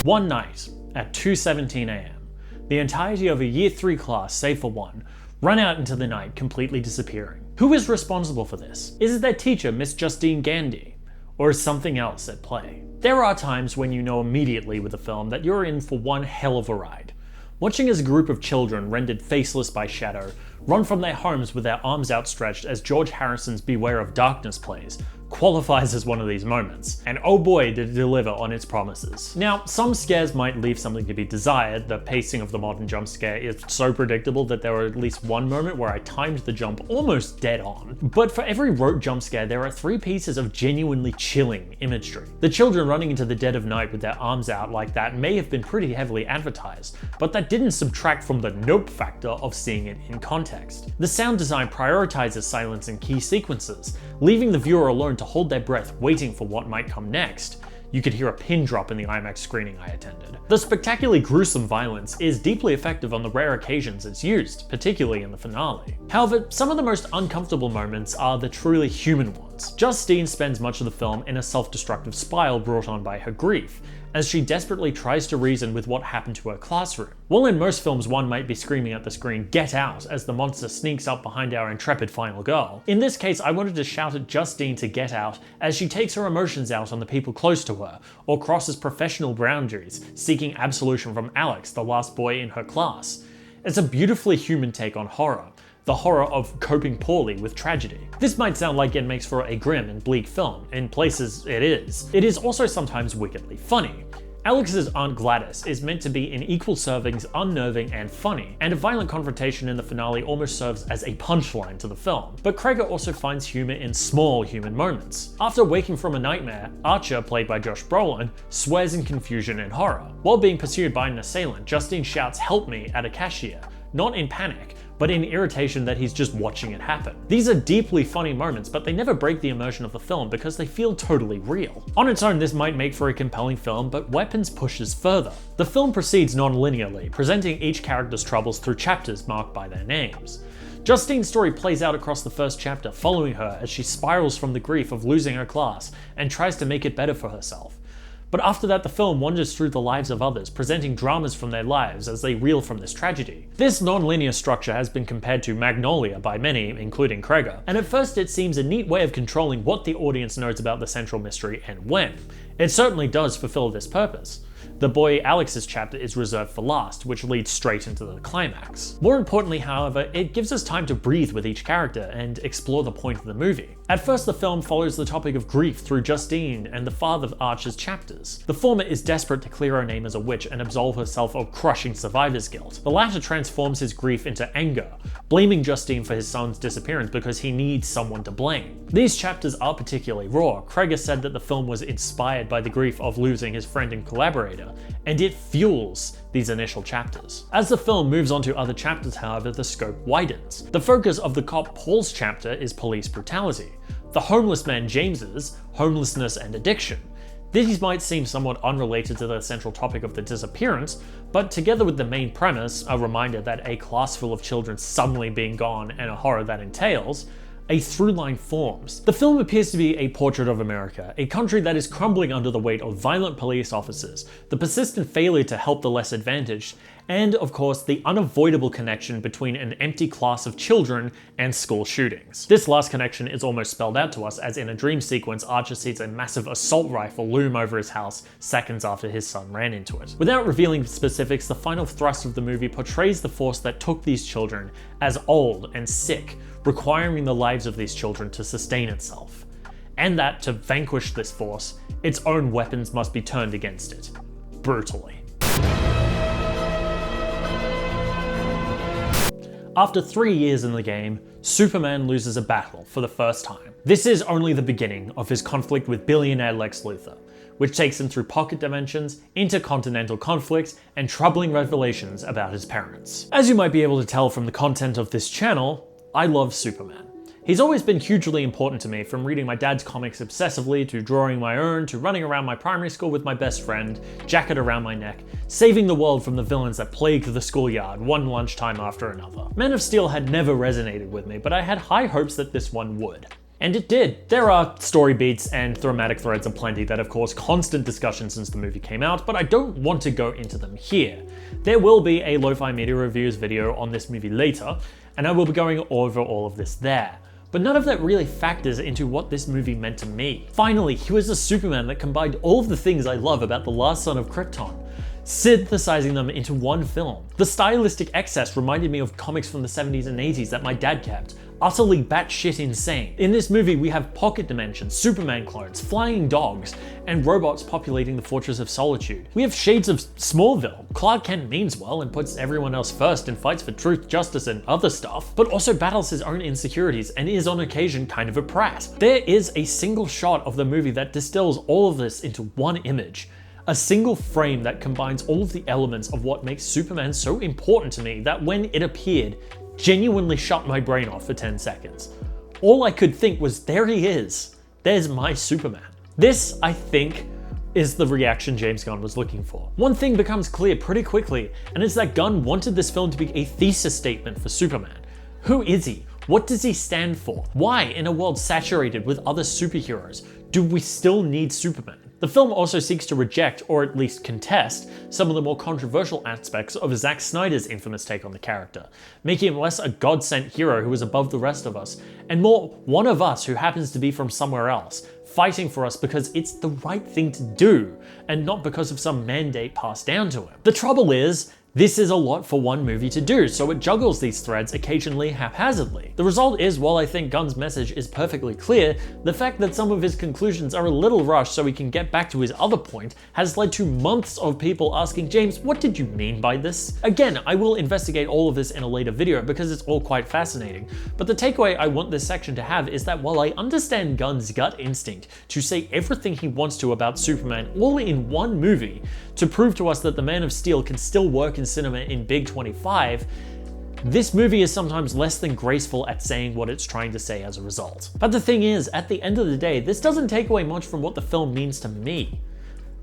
One night, at 2:17 AM, the entirety of a Year 3 class, save for one, run out into the night, completely disappearing. Who is responsible for this? Is it their teacher, Miss Justine Gandy? Or is something else at play? There are times when you know immediately with a film that you're in for one hell of a ride. Watching as a group of children, rendered faceless by shadow, run from their homes with their arms outstretched as George Harrison's Beware of Darkness plays, qualifies as one of these moments, and oh boy did it deliver on its promises. Now, some scares might leave something to be desired. The pacing of the modern jump scare is so predictable that there were at least one moment where I timed the jump almost dead on. But for every rote jump scare, there are 3 pieces of genuinely chilling imagery. The children running into the dead of night with their arms out like that may have been pretty heavily advertised, but that didn't subtract from the nope factor of seeing it in context. The sound design prioritizes silence in key sequences, leaving the viewer alone to hold their breath waiting for what might come next. You could hear a pin drop in the IMAX screening I attended. The spectacularly gruesome violence is deeply effective on the rare occasions it's used, particularly in the finale. However, some of the most uncomfortable moments are the truly human ones. Justine spends much of the film in a self-destructive spiral brought on by her grief, as she desperately tries to reason with what happened to her classroom. While in most films one might be screaming at the screen, "Get out!" as the monster sneaks up behind our intrepid final girl, in this case I wanted to shout at Justine to get out as she takes her emotions out on the people close to her, or crosses professional boundaries, seeking absolution from Alex, the last boy in her class. It's a beautifully human take on horror, the horror of coping poorly with tragedy. This might sound like it makes for a grim and bleak film. In places it is. It is also sometimes wickedly funny. Alex's Aunt Gladys is meant to be in equal servings unnerving and funny, and a violent confrontation in the finale almost serves as a punchline to the film. But Kreger also finds humor in small human moments. After waking from a nightmare, Archer, played by Josh Brolin, swears in confusion and horror. While being pursued by an assailant, Justine shouts "Help me" at a cashier, not in panic, but in irritation that he's just watching it happen. These are deeply funny moments, but they never break the immersion of the film because they feel totally real. On its own, this might make for a compelling film, but Weapons pushes further. The film proceeds non-linearly, presenting each character's troubles through chapters marked by their names. Justine's story plays out across the first chapter, following her as she spirals from the grief of losing her class and tries to make it better for herself. But after that, the film wanders through the lives of others, presenting dramas from their lives as they reel from this tragedy. This non-linear structure has been compared to Magnolia by many, including Kreger, and at first it seems a neat way of controlling what the audience knows about the central mystery and when. It certainly does fulfill this purpose. The boy Alex's chapter is reserved for last, which leads straight into the climax. More importantly, however, it gives us time to breathe with each character and explore the point of the movie. At first, the film follows the topic of grief through Justine and the father of Archer's chapters. The former is desperate to clear her name as a witch and absolve herself of crushing survivor's guilt. The latter transforms his grief into anger, blaming Justine for his son's disappearance because he needs someone to blame. These chapters are particularly raw. Kreger said that the film was inspired by the grief of losing his friend and collaborator, and it fuels these initial chapters. As the film moves on to other chapters, however, the scope widens. The focus of the cop Paul's chapter is police brutality. The homeless man James's homelessness and addiction. These might seem somewhat unrelated to the central topic of the disappearance, but together with the main premise, a reminder that a class full of children suddenly being gone and a horror that entails, a through line forms. The film appears to be a portrait of America, a country that is crumbling under the weight of violent police officers, the persistent failure to help the less advantaged, and of course the unavoidable connection between an empty class of children and school shootings. This last connection is almost spelled out to us, as in a dream sequence Archer sees a massive assault rifle loom over his house seconds after his son ran into it. Without revealing specifics, the final thrust of the movie portrays the force that took these children as old and sick, requiring the lives of these children to sustain itself. And that, to vanquish this force, its own weapons must be turned against it. Brutally. After 3 years in the game, Superman loses a battle for the first time. This is only the beginning of his conflict with billionaire Lex Luthor, which takes him through pocket dimensions, intercontinental conflicts, and troubling revelations about his parents. As you might be able to tell from the content of this channel, I love Superman. He's always been hugely important to me, from reading my dad's comics obsessively, to drawing my own, to running around my primary school with my best friend, jacket around my neck, saving the world from the villains that plagued the schoolyard one lunchtime after another. Man of Steel had never resonated with me, but I had high hopes that this one would. And it did. There are story beats and thematic threads aplenty that have caused constant discussion since the movie came out, but I don't want to go into them here. There will be a Lo-Fi Media Reviews video on this movie later, and I will be going over all of this there. But none of that really factors into what this movie meant to me. Finally, he was a Superman that combined all of the things I love about The Last Son of Krypton, synthesizing them into one film. The stylistic excess reminded me of comics from the 70s and 80s that my dad kept, utterly batshit insane. In this movie, we have pocket dimensions, Superman clones, flying dogs, and robots populating the Fortress of Solitude. We have shades of Smallville. Clark Kent means well and puts everyone else first and fights for truth, justice, and other stuff, but also battles his own insecurities and is on occasion kind of a prat. There is a single shot of the movie that distills all of this into one image. A single frame that combines all of the elements of what makes Superman so important to me that when it appeared, genuinely shut my brain off for 10 seconds. All I could think was, there he is. There's my Superman. This, I think, is the reaction James Gunn was looking for. One thing becomes clear pretty quickly, and it's that Gunn wanted this film to be a thesis statement for Superman. Who is he? What does he stand for? Why, in a world saturated with other superheroes, do we still need Superman? The film also seeks to reject, or at least contest, some of the more controversial aspects of Zack Snyder's infamous take on the character, making him less a God-sent hero who is above the rest of us, and more one of us who happens to be from somewhere else, fighting for us because it's the right thing to do, and not because of some mandate passed down to him. The trouble is, this is a lot for one movie to do, so it juggles these threads occasionally haphazardly. The result is, while I think Gunn's message is perfectly clear, the fact that some of his conclusions are a little rushed so he can get back to his other point has led to months of people asking, James, what did you mean by this? Again, I will investigate all of this in a later video because it's all quite fascinating, but the takeaway I want this section to have is that while I understand Gunn's gut instinct to say everything he wants to about Superman all in one movie to prove to us that the Man of Steel can still work in cinema in Big 25, this movie is sometimes less than graceful at saying what it's trying to say as a result. But the thing is, at the end of the day, this doesn't take away much from what the film means to me.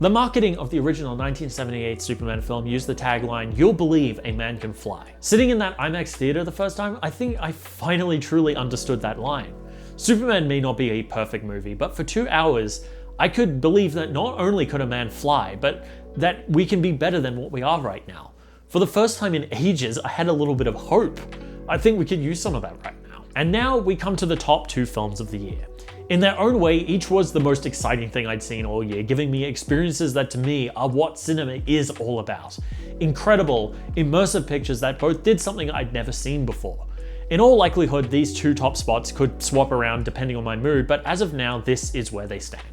The marketing of the original 1978 Superman film used the tagline, "You'll believe a man can fly." Sitting in that IMAX theater the first time, I think I finally truly understood that line. Superman may not be a perfect movie, but for 2 hours, I could believe that not only could a man fly, but that we can be better than what we are right now. For the first time in ages, I had a little bit of hope. I think we could use some of that right now. And now we come to the top 2 films of the year. In their own way, each was the most exciting thing I'd seen all year, giving me experiences that to me are what cinema is all about. Incredible, immersive pictures that both did something I'd never seen before. In all likelihood, these 2 top spots could swap around depending on my mood, but as of now, this is where they stand.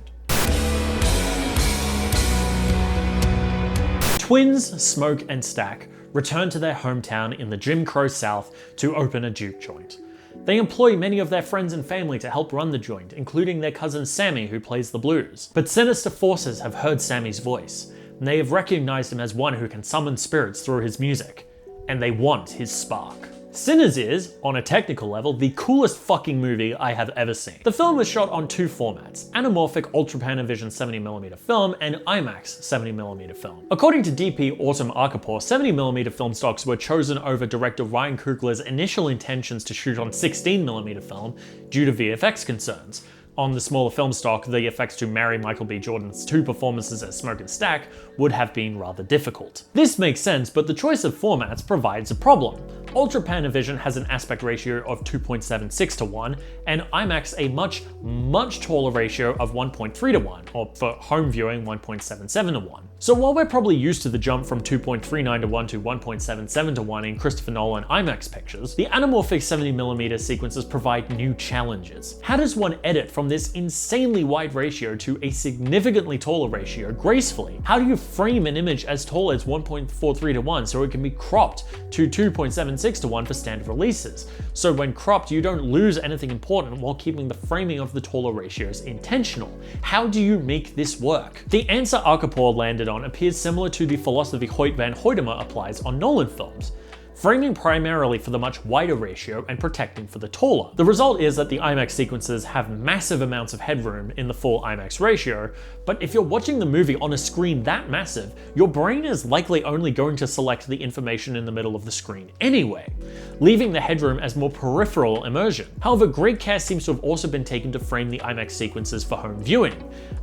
Twins, Smoke and Stack return to their hometown in the Jim Crow South to open a juke joint. They employ many of their friends and family to help run the joint, including their cousin Sammy, who plays the blues. But sinister forces have heard Sammy's voice, and they have recognized him as one who can summon spirits through his music, and they want his spark. Sinners is, on a technical level, the coolest fucking movie I have ever seen. The film was shot on 2 formats, anamorphic Ultra Panavision 70mm film and IMAX 70mm film. According to DP Autumn Arkapour, 70mm film stocks were chosen over director Ryan Coogler's initial intentions to shoot on 16mm film due to VFX concerns. On the smaller film stock, the effects to marry Michael B. Jordan's 2 performances as Smoke and Stack would have been rather difficult. This makes sense, but the choice of formats provides a problem. Ultra Panavision has an aspect ratio of 2.76 to 1, and IMAX a much taller ratio of 1.3 to 1, or for home viewing 1.77 to 1. So while we're probably used to the jump from 2.39 to 1 to 1.77 to 1 in Christopher Nolan IMAX pictures, the anamorphic 70mm sequences provide new challenges. How does one edit from this insanely wide ratio to a significantly taller ratio gracefully? How do you frame an image as tall as 1.43 to 1 so it can be cropped to 2.76 to 1 for standard releases? So when cropped, you don't lose anything important while keeping the framing of the taller ratios intentional. How do you make this work? The answer Arkapour landed on appears similar to the philosophy Hoyt van Hoytema applies on Nolan films, framing primarily for the much wider ratio and protecting for the taller. The result is that the IMAX sequences have massive amounts of headroom in the full IMAX ratio, but if you're watching the movie on a screen that massive, your brain is likely only going to select the information in the middle of the screen anyway, leaving the headroom as more peripheral immersion. However, great care seems to have also been taken to frame the IMAX sequences for home viewing,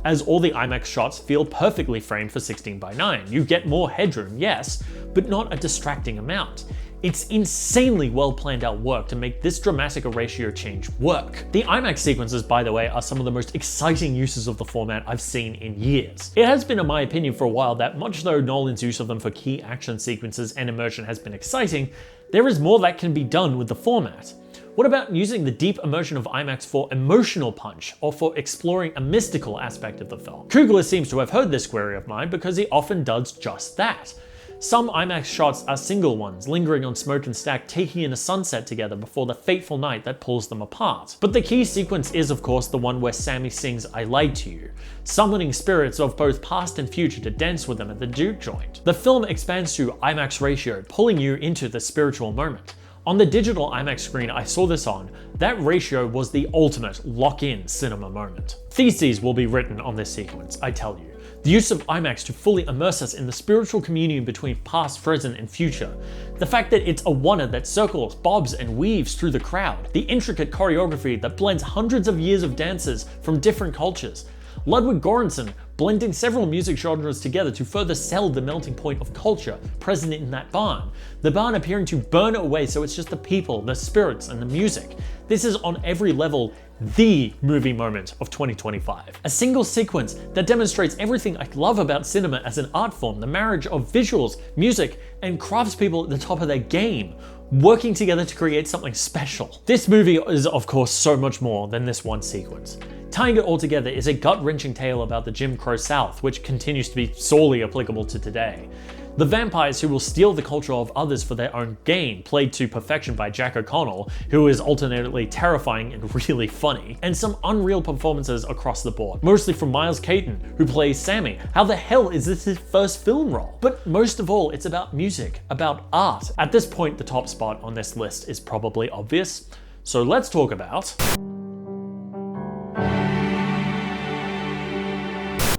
as all the IMAX shots feel perfectly framed for 16:9. You get more headroom, yes, but not a distracting amount. It's insanely well planned out work to make this dramatic a ratio change work. The IMAX sequences, by the way, are some of the most exciting uses of the format I've seen in years. It has been in my opinion for a while that much though Nolan's use of them for key action sequences and immersion has been exciting, there is more that can be done with the format. What about using the deep immersion of IMAX for emotional punch, or for exploring a mystical aspect of the film? Coogler seems to have heard this query of mine because he often does just that. Some IMAX shots are single ones, lingering on Smoke and Stack, taking in a sunset together before the fateful night that pulls them apart. But the key sequence is, of course, the one where Sammy sings "I Lied to You," summoning spirits of both past and future to dance with them at the juke joint. The film expands to IMAX ratio, pulling you into the spiritual moment. On the digital IMAX screen I saw this on, that ratio was the ultimate lock-in cinema moment. Theses will be written on this sequence, I tell you. The use of IMAX to fully immerse us in the spiritual communion between past, present, and future. The fact that it's a wonder that circles, bobs, and weaves through the crowd. The intricate choreography that blends hundreds of years of dancers from different cultures. Ludwig Göransson blending several music genres together to further sell the melting point of culture present in that barn. The barn appearing to burn away, so it's just the people, the spirits, and the music. This is on every level the movie moment of 2025. A single sequence that demonstrates everything I love about cinema as an art form, the marriage of visuals, music, and craftspeople at the top of their game, working together to create something special. This movie is of course so much more than this one sequence. Tying it all together is a gut-wrenching tale about the Jim Crow South, which continues to be sorely applicable to today. The vampires who will steal the culture of others for their own gain, played to perfection by Jack O'Connell, who is alternately terrifying and really funny, and some unreal performances across the board, mostly from Miles Caton, who plays Sammy. How the hell is this his first film role? But most of all, it's about music, about art. At this point, the top spot on this list is probably obvious, so let's talk about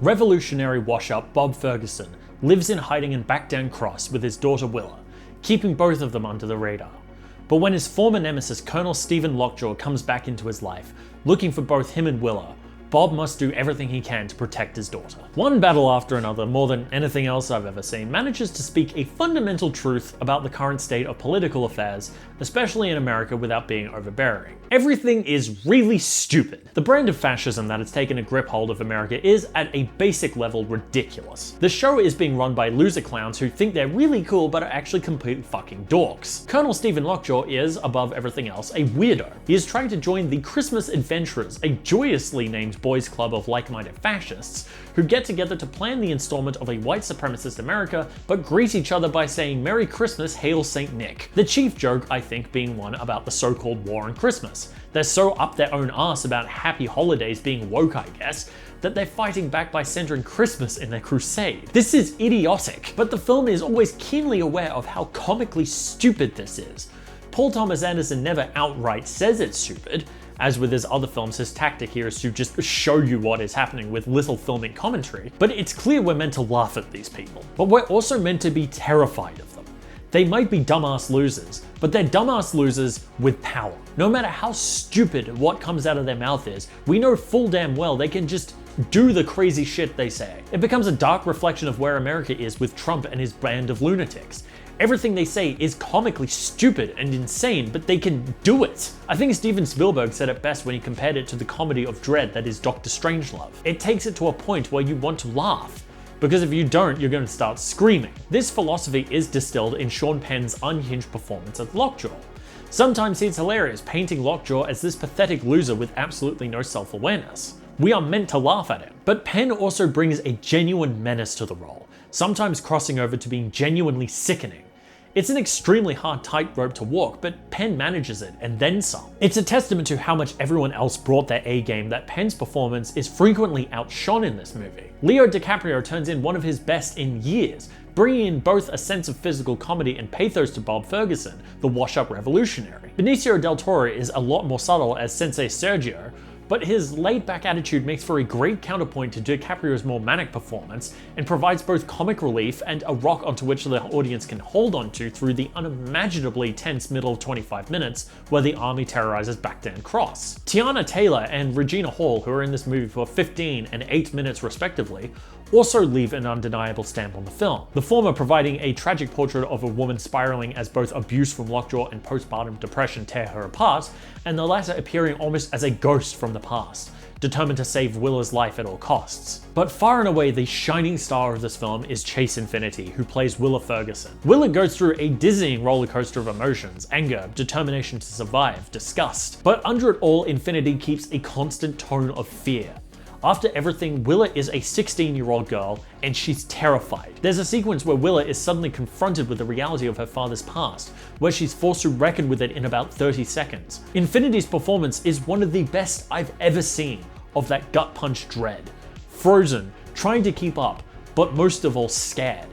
revolutionary wash-up Bob Ferguson lives in hiding in Backdown Cross with his daughter Willa, keeping both of them under the radar. But when his former nemesis Colonel Stephen Lockjaw comes back into his life, looking for both him and Willa, Bob must do everything he can to protect his daughter. One battle after another, more than anything else I've ever seen, manages to speak a fundamental truth about the current state of political affairs, especially in America, without being overbearing. Everything is really stupid. The brand of fascism that has taken a grip hold of America is, at a basic level, ridiculous. The show is being run by loser clowns who think they're really cool but are actually complete fucking dorks. Colonel Stephen Lockjaw is, above everything else, a weirdo. He is trying to join the Christmas Adventurers, a joyously named boys club of like-minded fascists who get together to plan the installment of a white supremacist America, but greet each other by saying Merry Christmas, Hail Saint Nick. The chief joke, I think, being one about the so-called war on Christmas. They're so up their own arse about happy holidays being woke, I guess, that they're fighting back by centering Christmas in their crusade. This is idiotic, but the film is always keenly aware of how comically stupid this is. Paul Thomas Anderson never outright says it's stupid. As with his other films, his tactic here is to just show you what is happening with little filmic commentary, but it's clear we're meant to laugh at these people. But we're also meant to be terrified of them. They might be dumbass losers, but they're dumbass losers with power. No matter how stupid what comes out of their mouth is, we know full damn well they can just do the crazy shit they say. It becomes a dark reflection of where America is with Trump and his band of lunatics. Everything they say is comically stupid and insane, but they can do it. I think Steven Spielberg said it best when he compared it to the comedy of dread that is Doctor Strangelove. It takes it to a point where you want to laugh, because if you don't, you're going to start screaming. This philosophy is distilled in Sean Penn's unhinged performance of Lockjaw. Sometimes he's hilarious, painting Lockjaw as this pathetic loser with absolutely no self-awareness. We are meant to laugh at him. But Penn also brings a genuine menace to the role, sometimes crossing over to being genuinely sickening. It's an extremely hard tightrope to walk, but Penn manages it, and then some. It's a testament to how much everyone else brought their A-game that Penn's performance is frequently outshone in this movie. Leo DiCaprio turns in one of his best in years, bringing in both a sense of physical comedy and pathos to Bob Ferguson, the wash-up revolutionary. Benicio del Toro is a lot more subtle as Sensei Sergio, but his laid-back attitude makes for a great counterpoint to DiCaprio's more manic performance and provides both comic relief and a rock onto which the audience can hold onto through the unimaginably tense middle of 25 minutes where the army terrorizes Backdown Cross. Tiana Taylor and Regina Hall, who are in this movie for 15 and 8 minutes respectively, also leave an undeniable stamp on the film. The former providing a tragic portrait of a woman spiraling as both abuse from Lockjaw and postpartum depression tear her apart, and the latter appearing almost as a ghost from the past, determined to save Willa's life at all costs. But far and away the shining star of this film is Chase Infinity, who plays Willa Ferguson. Willa goes through a dizzying roller coaster of emotions, anger, determination to survive, disgust. But under it all, Infinity keeps a constant tone of fear. After everything, Willa is a 16-year-old girl, and she's terrified. There's a sequence where Willa is suddenly confronted with the reality of her father's past, where she's forced to reckon with it in about 30 seconds. Infinity's performance is one of the best I've ever seen of that gut punch dread. Frozen, trying to keep up, but most of all scared.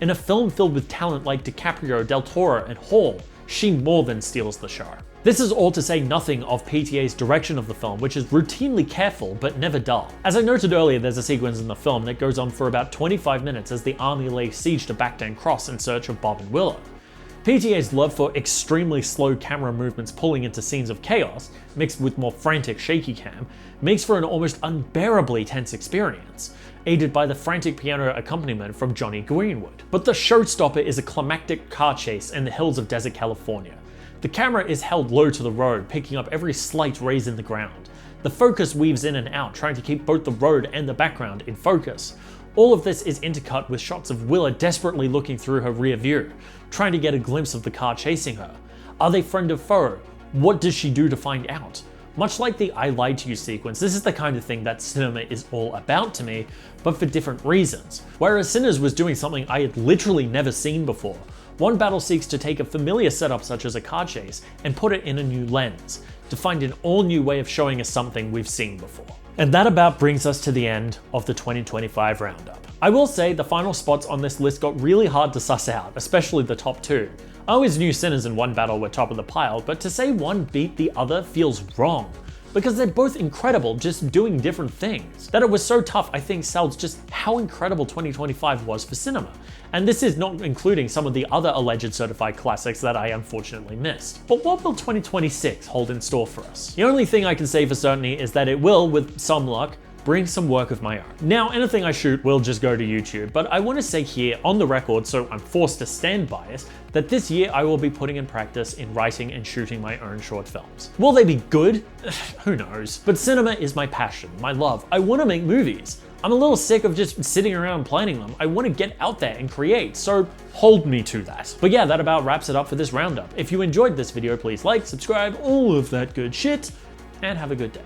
In a film filled with talent like DiCaprio, Del Toro, and Hall, she more than steals the show. This is all to say nothing of PTA's direction of the film, which is routinely careful but never dull. As I noted earlier, there's a sequence in the film that goes on for about 25 minutes as the army lays siege to Backdown Cross in search of Bob and Willow. PTA's love for extremely slow camera movements pulling into scenes of chaos, mixed with more frantic shaky cam, makes for an almost unbearably tense experience, aided by the frantic piano accompaniment from Johnny Greenwood. But the showstopper is a climactic car chase in the hills of desert California. The camera is held low to the road, picking up every slight raise in the ground. The focus weaves in and out, trying to keep both the road and the background in focus. All of this is intercut with shots of Willa desperately looking through her rear view, trying to get a glimpse of the car chasing her. Are they friend or foe? What does she do to find out? Much like the I lied to you sequence, this is the kind of thing that cinema is all about to me, but for different reasons. Whereas Sinners was doing something I had literally never seen before, One Battle seeks to take a familiar setup such as a car chase and put it in a new lens, to find an all new way of showing us something we've seen before. And that about brings us to the end of the 2025 roundup. I will say the final spots on this list got really hard to suss out, especially the top two. I always knew Sinners and One Battle were top of the pile, but to say one beat the other feels wrong, because they're both incredible, just doing different things. That it was so tough, I think sells just how incredible 2025 was for cinema. And this is not including some of the other alleged certified classics that I unfortunately missed. But what will 2026 hold in store for us? The only thing I can say for certainty is that it will, with some luck, bring some work of my own. Now, anything I shoot will just go to YouTube, but I want to say here on the record, so I'm forced to stand by it, that this year I will be putting in practice in writing and shooting my own short films. Will they be good? Who knows? But cinema is my passion, my love. I want to make movies. I'm a little sick of just sitting around planning them. I want to get out there and create, so hold me to that. But yeah, that about wraps it up for this roundup. If you enjoyed this video, please like, subscribe, all of that good shit, and have a good day.